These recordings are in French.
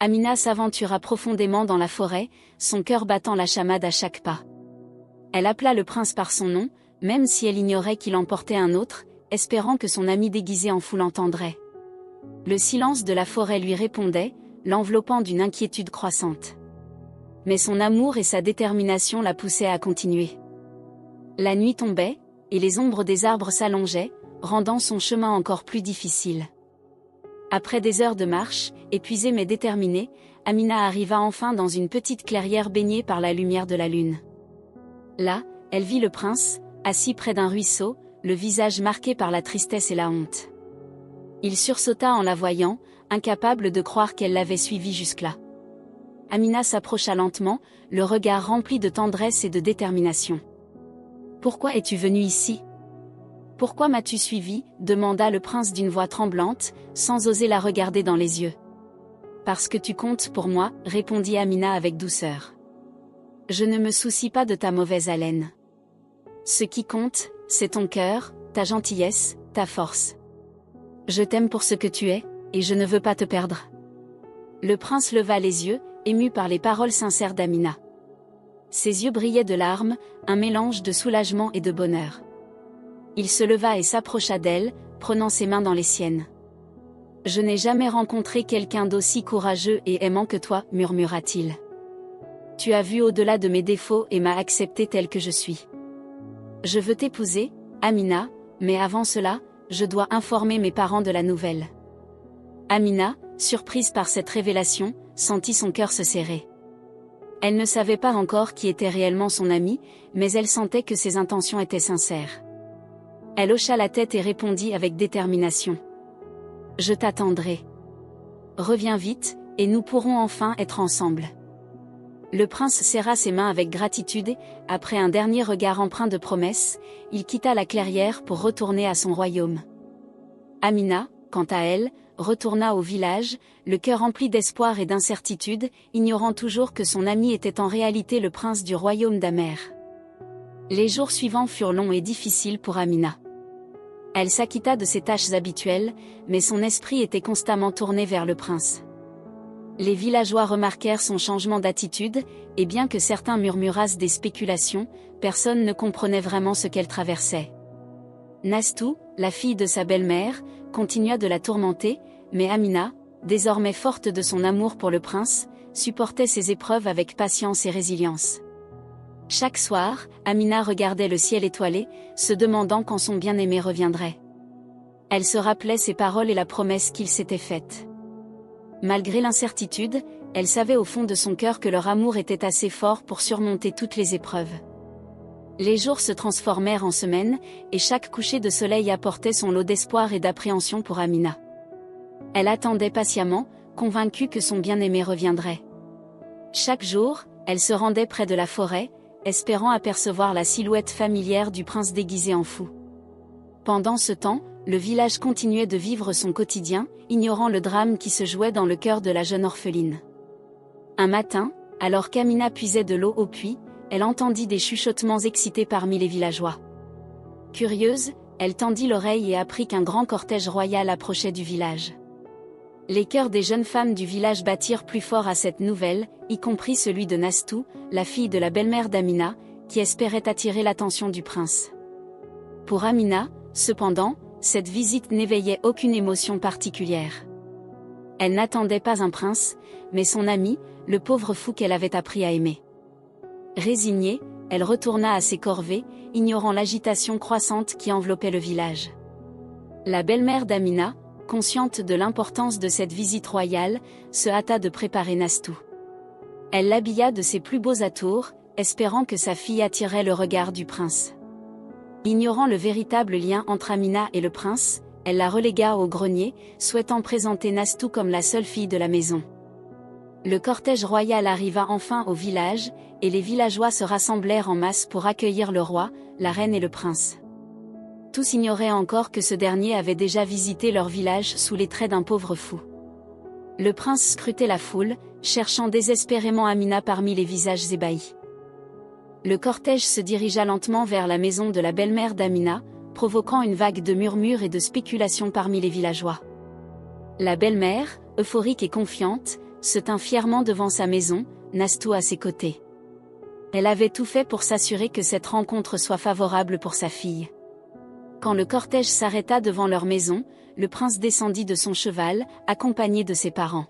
Amina s'aventura profondément dans la forêt, son cœur battant la chamade à chaque pas. Elle appela le prince par son nom, même si elle ignorait qu'il en portait un autre, espérant que son ami déguisé en fou l'entendrait. Le silence de la forêt lui répondait, l'enveloppant d'une inquiétude croissante. Mais son amour et sa détermination la poussaient à continuer. La nuit tombait, et les ombres des arbres s'allongeaient, rendant son chemin encore plus difficile. Après des heures de marche, épuisée mais déterminée, Amina arriva enfin dans une petite clairière baignée par la lumière de la lune. Là, elle vit le prince, assis près d'un ruisseau, le visage marqué par la tristesse et la honte. Il sursauta en la voyant, incapable de croire qu'elle l'avait suivi jusque-là. Amina s'approcha lentement, le regard rempli de tendresse et de détermination. « Pourquoi es-tu venue ici ? Pourquoi m'as-tu suivi » demanda le prince d'une voix tremblante, sans oser la regarder dans les yeux. « Parce que tu comptes pour moi » répondit Amina avec douceur. « Je ne me soucie pas de ta mauvaise haleine. Ce qui compte, c'est ton cœur, ta gentillesse, ta force. Je t'aime pour ce que tu es, et je ne veux pas te perdre. » Le prince leva les yeux, ému par les paroles sincères d'Amina. Ses yeux brillaient de larmes, un mélange de soulagement et de bonheur. Il se leva et s'approcha d'elle, prenant ses mains dans les siennes. « Je n'ai jamais rencontré quelqu'un d'aussi courageux et aimant que toi, murmura-t-il. Tu as vu au-delà de mes défauts et m'as accepté tel que je suis. Je veux t'épouser, Amina, mais avant cela, je dois informer mes parents de la nouvelle. » Amina, surprise par cette révélation, sentit son cœur se serrer. Elle ne savait pas encore qui était réellement son ami, mais elle sentait que ses intentions étaient sincères. Elle hocha la tête et répondit avec détermination. « Je t'attendrai. Reviens vite, et nous pourrons enfin être ensemble. » Le prince serra ses mains avec gratitude et, après un dernier regard empreint de promesses, il quitta la clairière pour retourner à son royaume. Amina, quant à elle, retourna au village, le cœur rempli d'espoir et d'incertitude, ignorant toujours que son ami était en réalité le prince du royaume d'Amer. Les jours suivants furent longs et difficiles pour Amina. Elle s'acquitta de ses tâches habituelles, mais son esprit était constamment tourné vers le prince. Les villageois remarquèrent son changement d'attitude, et bien que certains murmurassent des spéculations, personne ne comprenait vraiment ce qu'elle traversait. Nastou, la fille de sa belle-mère, continua de la tourmenter, mais Amina, désormais forte de son amour pour le prince, supportait ses épreuves avec patience et résilience. Chaque soir, Amina regardait le ciel étoilé, se demandant quand son bien-aimé reviendrait. Elle se rappelait ses paroles et la promesse qu'il s'était faite. Malgré l'incertitude, elle savait au fond de son cœur que leur amour était assez fort pour surmonter toutes les épreuves. Les jours se transformèrent en semaines, et chaque coucher de soleil apportait son lot d'espoir et d'appréhension pour Amina. Elle attendait patiemment, convaincue que son bien-aimé reviendrait. Chaque jour, elle se rendait près de la forêt, espérant apercevoir la silhouette familière du prince déguisé en fou. Pendant ce temps, le village continuait de vivre son quotidien, ignorant le drame qui se jouait dans le cœur de la jeune orpheline. Un matin, alors qu'Amina puisait de l'eau au puits, elle entendit des chuchotements excités parmi les villageois. Curieuse, elle tendit l'oreille et apprit qu'un grand cortège royal approchait du village. Les cœurs des jeunes femmes du village battirent plus fort à cette nouvelle, y compris celui de Nastou, la fille de la belle-mère d'Amina, qui espérait attirer l'attention du prince. Pour Amina, cependant, cette visite n'éveillait aucune émotion particulière. Elle n'attendait pas un prince, mais son ami, le pauvre fou qu'elle avait appris à aimer. Résignée, elle retourna à ses corvées, ignorant l'agitation croissante qui enveloppait le village. La belle-mère d'Amina, consciente de l'importance de cette visite royale, se hâta de préparer Nastou. Elle l'habilla de ses plus beaux atours, espérant que sa fille attirerait le regard du prince. Ignorant le véritable lien entre Amina et le prince, elle la relégua au grenier, souhaitant présenter Nastou comme la seule fille de la maison. Le cortège royal arriva enfin au village, et les villageois se rassemblèrent en masse pour accueillir le roi, la reine et le prince. Tous ignoraient encore que ce dernier avait déjà visité leur village sous les traits d'un pauvre fou. Le prince scrutait la foule, cherchant désespérément Amina parmi les visages ébahis. Le cortège se dirigea lentement vers la maison de la belle-mère d'Amina, provoquant une vague de murmures et de spéculations parmi les villageois. La belle-mère, euphorique et confiante, se tint fièrement devant sa maison, Nastou à ses côtés. Elle avait tout fait pour s'assurer que cette rencontre soit favorable pour sa fille. Quand le cortège s'arrêta devant leur maison, le prince descendit de son cheval, accompagné de ses parents.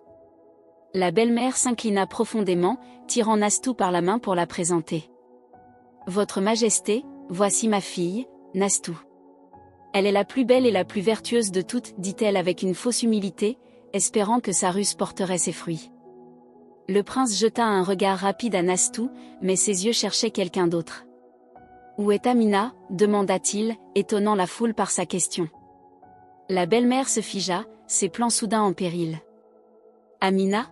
La belle-mère s'inclina profondément, tirant Nastou par la main pour la présenter. « Votre Majesté, voici ma fille, Nastou. Elle est la plus belle et la plus vertueuse de toutes, dit-elle avec une fausse humilité, espérant que sa ruse porterait ses fruits. Le prince jeta un regard rapide à Nastou, mais ses yeux cherchaient quelqu'un d'autre. « Où est Amina » demanda-t-il, étonnant la foule par sa question. La belle-mère se figea, ses plans soudain en péril. « Amina ?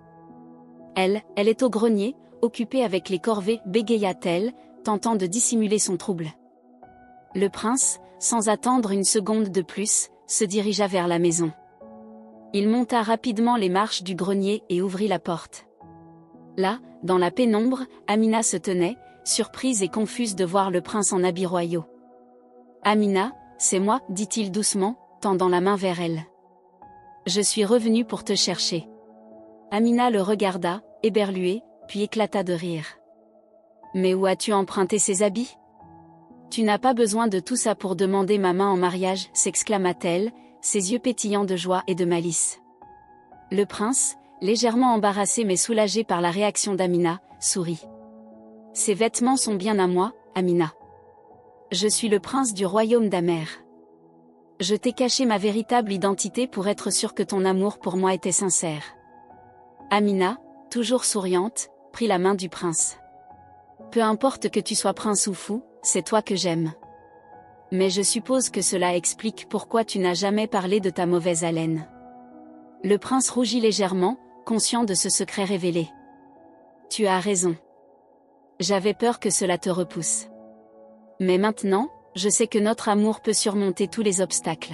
Elle est au grenier, occupée avec les corvées, bégaya-t-elle, tentant de dissimuler son trouble. Le prince, sans attendre une seconde de plus, se dirigea vers la maison. Il monta rapidement les marches du grenier et ouvrit la porte. Là, dans la pénombre, Amina se tenait, surprise et confuse de voir le prince en habits royaux. « Amina, c'est moi, dit-il doucement, tendant la main vers elle. « Je suis revenu pour te chercher. » Amina le regarda, éberluée, puis éclata de rire. « Mais où as-tu emprunté ces habits ? Tu n'as pas besoin de tout ça pour demander ma main en mariage, s'exclama-t-elle, ses yeux pétillants de joie et de malice. Le prince, légèrement embarrassé mais soulagé par la réaction d'Amina, sourit. « Ces vêtements sont bien à moi, Amina. Je suis le prince du royaume d'Amer. Je t'ai caché ma véritable identité pour être sûr que ton amour pour moi était sincère. » Amina, toujours souriante, prit la main du prince. « Peu importe que tu sois prince ou fou, c'est toi que j'aime. Mais je suppose que cela explique pourquoi tu n'as jamais parlé de ta mauvaise haleine. » Le prince rougit légèrement, conscient de ce secret révélé. « Tu as raison. J'avais peur que cela te repousse. Mais maintenant, je sais que notre amour peut surmonter tous les obstacles. »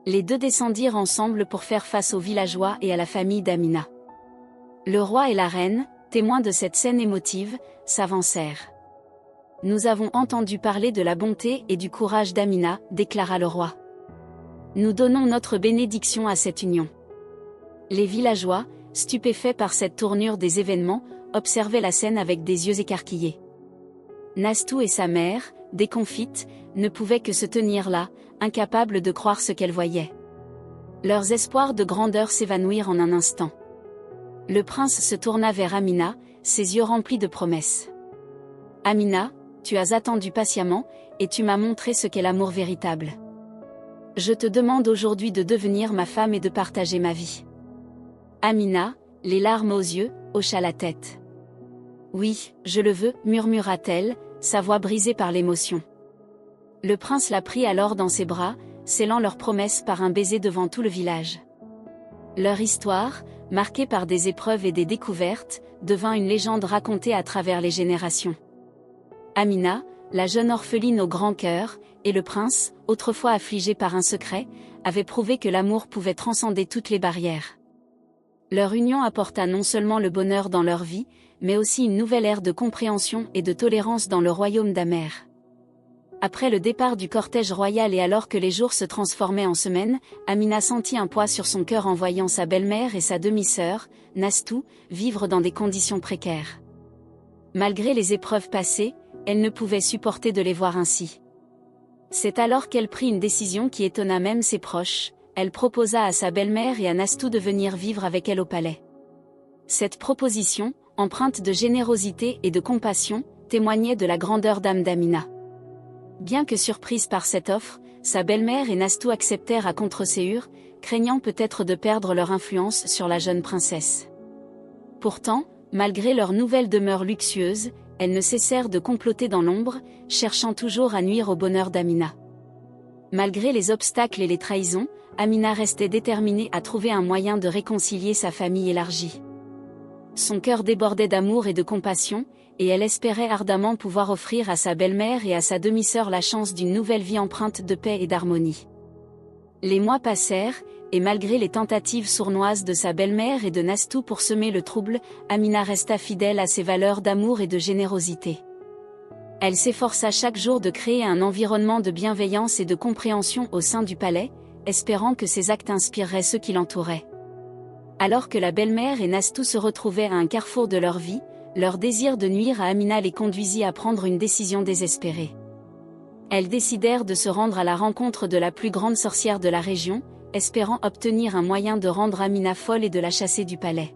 Les deux descendirent ensemble pour faire face aux villageois et à la famille d'Amina. Le roi et la reine, témoins de cette scène émotive, s'avancèrent. « Nous avons entendu parler de la bonté et du courage d'Amina, déclara le roi. Nous donnons notre bénédiction à cette union. » Les villageois, stupéfaits par cette tournure des événements, observaient la scène avec des yeux écarquillés. Nastou et sa mère, déconfites, ne pouvaient que se tenir là, incapables de croire ce qu'elles voyaient. Leurs espoirs de grandeur s'évanouirent en un instant. Le prince se tourna vers Amina, ses yeux remplis de promesses. « Amina, tu as attendu patiemment, et tu m'as montré ce qu'est l'amour véritable. Je te demande aujourd'hui de devenir ma femme et de partager ma vie. » Amina, les larmes aux yeux, hocha la tête. « Oui, je le veux, » murmura-t-elle, sa voix brisée par l'émotion. Le prince la prit alors dans ses bras, scellant leur promesse par un baiser devant tout le village. Leur histoire, marquée par des épreuves et des découvertes, devint une légende racontée à travers les générations. Amina, la jeune orpheline au grand cœur, et le prince, autrefois affligé par un secret, avaient prouvé que l'amour pouvait transcender toutes les barrières. Leur union apporta non seulement le bonheur dans leur vie, mais aussi une nouvelle ère de compréhension et de tolérance dans le royaume d'Amer. Après le départ du cortège royal et alors que les jours se transformaient en semaines, Amina sentit un poids sur son cœur en voyant sa belle-mère et sa demi-sœur, Nastou, vivre dans des conditions précaires. Malgré les épreuves passées, elle ne pouvait supporter de les voir ainsi. C'est alors qu'elle prit une décision qui étonna même ses proches. Elle proposa à sa belle-mère et à Nastou de venir vivre avec elle au palais. Cette proposition, empreinte de générosité et de compassion, témoignait de la grandeur d'âme d'Amina. Bien que surprise par cette offre, sa belle-mère et Nastou acceptèrent à contre-séhur, craignant peut-être de perdre leur influence sur la jeune princesse. Pourtant, malgré leur nouvelle demeure luxueuse, elles ne cessèrent de comploter dans l'ombre, cherchant toujours à nuire au bonheur d'Amina. Malgré les obstacles et les trahisons, Amina restait déterminée à trouver un moyen de réconcilier sa famille élargie. Son cœur débordait d'amour et de compassion, et elle espérait ardemment pouvoir offrir à sa belle-mère et à sa demi-sœur la chance d'une nouvelle vie empreinte de paix et d'harmonie. Les mois passèrent, et malgré les tentatives sournoises de sa belle-mère et de Nastou pour semer le trouble, Amina resta fidèle à ses valeurs d'amour et de générosité. Elle s'efforça chaque jour de créer un environnement de bienveillance et de compréhension au sein du palais, espérant que ses actes inspireraient ceux qui l'entouraient. Alors que la belle-mère et Nastou se retrouvaient à un carrefour de leur vie, leur désir de nuire à Amina les conduisit à prendre une décision désespérée. Elles décidèrent de se rendre à la rencontre de la plus grande sorcière de la région, espérant obtenir un moyen de rendre Amina folle et de la chasser du palais.